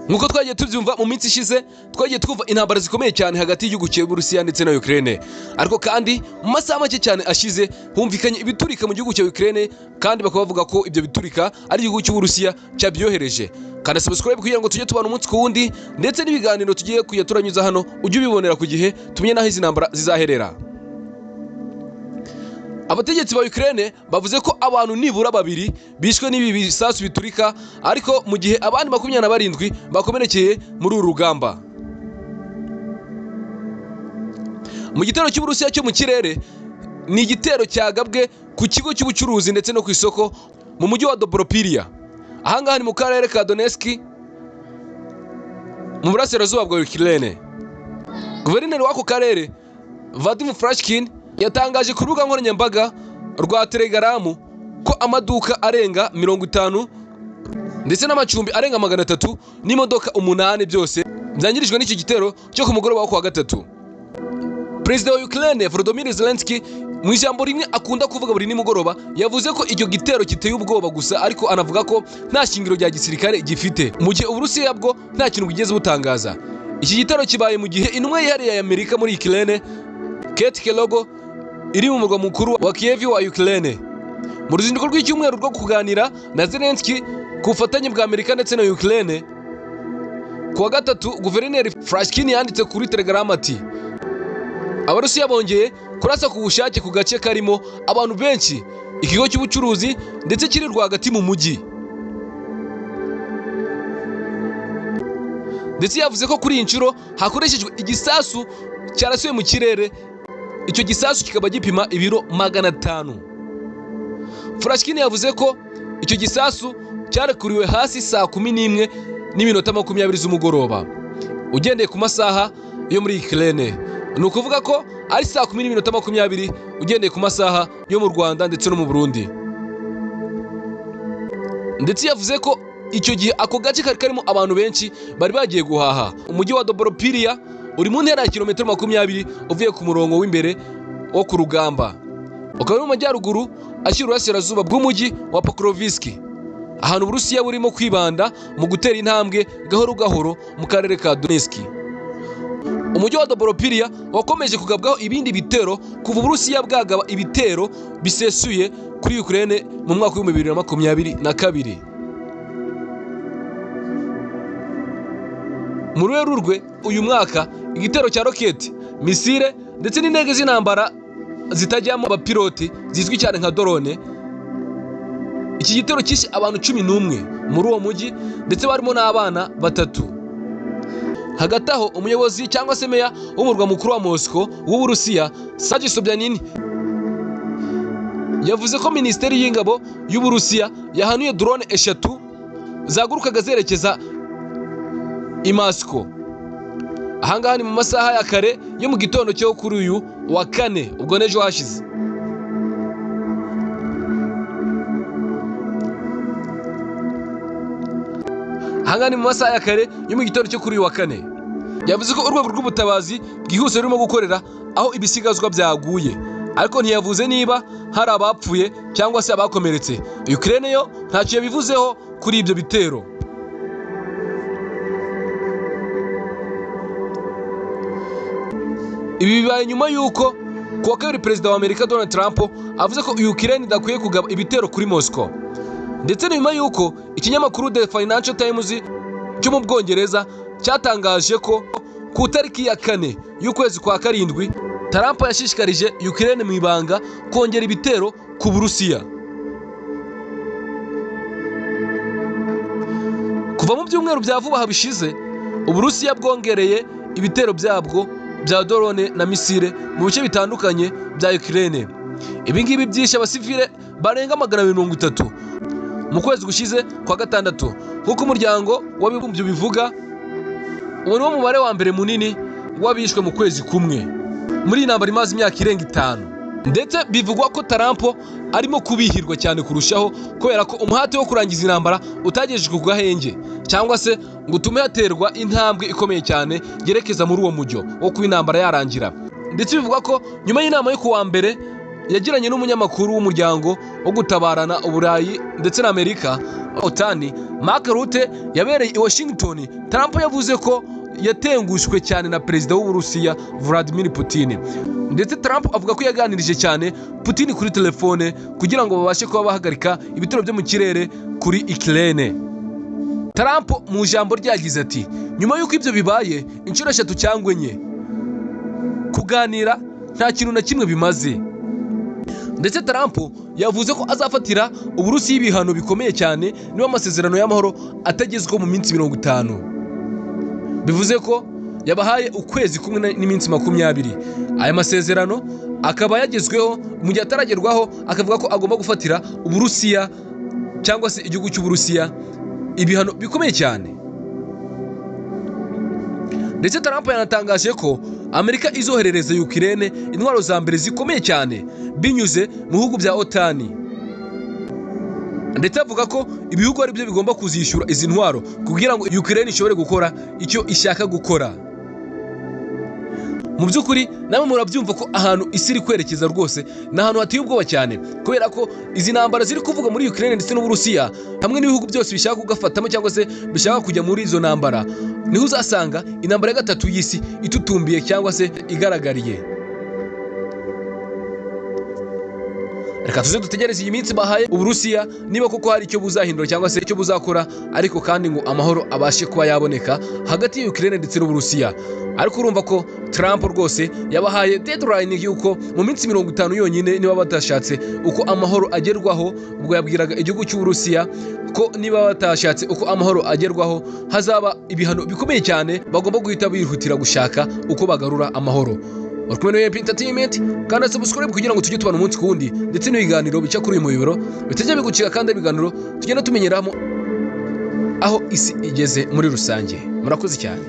Nkuko twagiye tubyumva mu minsi ishize twagiye twumva intambara zikomeye cyane hagati y'igihugu cy'Uburusiya ndetse na Ukraine, ariko kandi mu masaha make cyane ashize humvikanye ibiturika mu gihugu cya Ukraine, kandi bakaba bavuga ko ibyo biturika ari igihugu cy'Uburusiya cyabyohereje. Kandi subscribe kugira ngo tujye tubana umunsi ku wundi, ndetse n'ibiganiro tugiye kuyaturanyuza hano ujye ubibonera ku gihe, tumenye naho izi ntambara zizaherera. Abategetsi ba Ukraine bavuze ko abantu nibura babiri bishwe n'ibi bisasu biturika, ariko mu gihe abandi 27 bakomerekeye muri uru rugamba. Mu gitero cy'Uburusiya cyo mu kirere, ni igitero cyagabwe ku kigo cy'ubucuruzi ndetse no ku isoko mu mujyi wa Dobropilya. Ahangaha ni mu karere ka Donetsk mu burasirazuba bwa Ukraine. Guverineri w'ako karere Vadim Frashkin yatangaje ku rubuga nkoranyambaga rwa Telegram ko amaduka arenga 50 ndetse n'amacumbi arenga 300 n'imodoka 8 byose byangirijwe n'iki gitero cyo ku mugoroba wa 3. Perezida wa Ukraine Volodymyr Zelensky mu ijambo rimwe akunda kuvuga buri nimugoroba yavuze ko icyo gitero kiteye ubwoba gusa, ariko anavuga ko nta shingiro rya gisirikare gifite, mu gihe Uburusiya bwo nta kintu bigeze butangaza. Iki gitero kibaye mu gihe intumwa yihariye ya Amerika muri Ukraine Kate Kellogg iri mu murwa mukuru wa Kiev wa Ukraine mu ruzinduko rw'icyumweru rwo kuganira na Zelensky ku bufatanye bwa Amerika ndetse na Ukraine. Ku wa gatatu, Guverineri Frashkin yanditse kuri Telegram ati Abarusiya bongeye kurasa ku bushake ku gace karimo abantu benshi, ikigo cy'ubucuruzi ndetse kiri rwagati mu mujyi. Ndetse yavuze ko kuri iyi nshuro hakoreshejwe igisasu cyarasuye mu kirere. Icyo gisasu kikaba gipima ibiro 500. Frashkin yavuze ko icyo gisasu cyarekuriwe hasi saa 11:20 z'umugoroba ugendeye ku masaha yo muri Ukraine. Ni ukuvuga ko ari saa 10:20 ugendeye ku masaha yo mu Rwanda ndetse no mu Burundi. Ndetse yavuze ko icyo gihe ako gace karimo abantu benshi bari bagiye guhaha. Umujyi wa Dobropilya uri mu ntera ya kilometero 20 uvuye ku murongo w'imbere wo ku rugamba, ukaba mu majyaruguru ashyira urasirazuba bw'umujyi wa Pokrovsk, ahantu Uburusiya burimo kwibanda mu gutera intambwe gahoro gahoro mu karere ka Donetsk. Umujyi wa Dobropilya wakomeje kugabwaho ibindi bitero kuva Uburusiya bwagaba ibitero bisesuye kuri Ukraine mu mwaka wa 2022. Mu Werurwe uyu mwaka, igitero cya roketi, misile ndetse n'indege z'intambara zitajyamo abapiloti zizwi cyane nka drone, iki gitero cyishe abantu 11 muri uwo mujyi, ndetse barimo n'abana 3. Hagati aho, umuyobozi cyangwa se meya w'umurwa mukuru wa Moscow w'Uburusiya Sergei Sobyanin yavuze ko Minisiteri y'Ingabo y'Uburusiya yahanuye drone 3 zagurukaga zerekeza i Moscow. Ahangaha ni mu masaha ya kare yo mu gitondo cyo kuri uyu wa 4, ubwo nejo hashize. Ahangaha ni mu masaha ya kare yo mu gitondo cyo kuri uyu wa 4. Yavuze ko urwego rw'ubutabazi bwihuse rurimo gukorera aho ibisigazwa byaguye, ariko ntiyavuze niba hari abapfuye cyangwa se abakomeretse. Ukraine yo ntacyo yabivuzeho kuri ibyo bitero. Ibi bibaye nyuma y'uko ku wa kabiri Perezida wa Amerika Donald Trump avuze ko Ukraine idakwiye kugaba ibitero kuri Moscow, ndetse nyuma y'uko ikinyamakuru The Financial Times cyo mu Bwongereza cyatangaje ko ku tariki ya 4 y'ukwezi kwa 7 Trump yashishikarije Ukraine mu ibanga kongera ibitero ku Burusiya. Kuva mu byumweru bya vuba bishize, Uburusiya bwongereye ibitero byabwo bya drone na misile mu bice bitandukanye bya Ukraine. Ibi ngibi byishe abasivile barenga 230 mu kwezi gushize kwa 6, kuko umuryango w'abibumbye bivuga uwo ni umubare wa mbere munini wabishwe mu kwezi kumwe muri intambara imaze imyaka irenga 5. Ndetse bivugwa ko Trump arimo kubihirwa cyane kurushaho, kubera ko umuhate wo kurangiza intambara utagejejwe ku gahenge, cyangwa se ngo utume haterwa intambwe ikomeye cyane yerekeza muri uwo mujyo wo kuba intambara yarangira. Ndetse bivuga ko nyuma y'inama yo kuwa mbere yagiranye n'umunyamakuru w'umuryango wo gutabarana Uburayi ndetse na Amerika, OTAN Mark Rutte yabereye i Washington, Trump yavuze ko yatengushwe cyane na perezida w'Uburusiya Vladimir Putin, ndetse Trump avuga ko yaganirije cyane Putin kuri telefone kugira ngo babashe kuba bahagarika ibitero byo mu kirere kuri Ukraine. Trump mu jambo ryagize ati nyuma y'uko ibyo bibaye inshuro 3 cyangwa 4 kuganira nta kintu na kimwe bimaze, ndetse Trump yavuze ko azafatira Uburusiya ibihano bikomeye cyane niba amasezerano y'amahoro atagezweho mu minsi 50. bivuze ko yabahaye ukwezi kumwe n'iminsi 20. aya masezerano akaba yagezweho mu gihe ataragerwaho, akavuga ko agomba gufatira Uburusiya cyangwa se igihugu cy'Uburusiya ibihano bikomeye cyane. Ndetse Trump yanatangaje ko Amerika izoherereza Ukraine intwaro za mbere zikomeye cyane binyuze mu bihugu bya OTAN, ndetse avuga ko ibihugu ari byo bigomba kuzishyura izi ntwaro kugira ngo Ukraine ishobore gukora icyo ishaka gukora. Mu by'ukuri namwe murabyumva ko ahantu isi iri kwerekeza rwose ni ahantu hateye ubwoba cyane, kubera ko izi ntambara ziri kuvuga muri Ukraine ndetse n'Uburusiya hamwe n'ibihugu byose bishaka kugafatamo cyangwa se bishaka kujya muri izo ntambara, niho uzasanga intambara ya gatatu y'isi itutumbiye cyangwa se igaragariye. Reka tuze dutegereze iyi minsi bahaye Uburusiya niba koko hari icyo buzahindura cyangwa se icyo buzakora, ariko kandi ngo amahoro abashe kuba yaboneka hagati ya Ukraine ndetse n'Uburusiya. Ariko urumva ko Trump rwose yabahaye deadline y'uko mu minsi 50 yonyine niba batashatse uko amahoro agerwaho, ubwo yabwiraga igihugu cy'Uburusiya ko niba batashatse uko amahoro agerwaho hazaba ibihano bikomeye cyane, bagomba guhita bihutira gushaka uko bagarura amahoro. Wakumene ya Entertainment kandi subscribe kugira ngo tujye tubana umunsi kundi, ndetse n'ibiganiro bica kuri uyu muyoboro bitajya bigucika, kandi ibiganiro tugenda tumenyeramo aho isi igeze muri rusange. Murakoze cyane.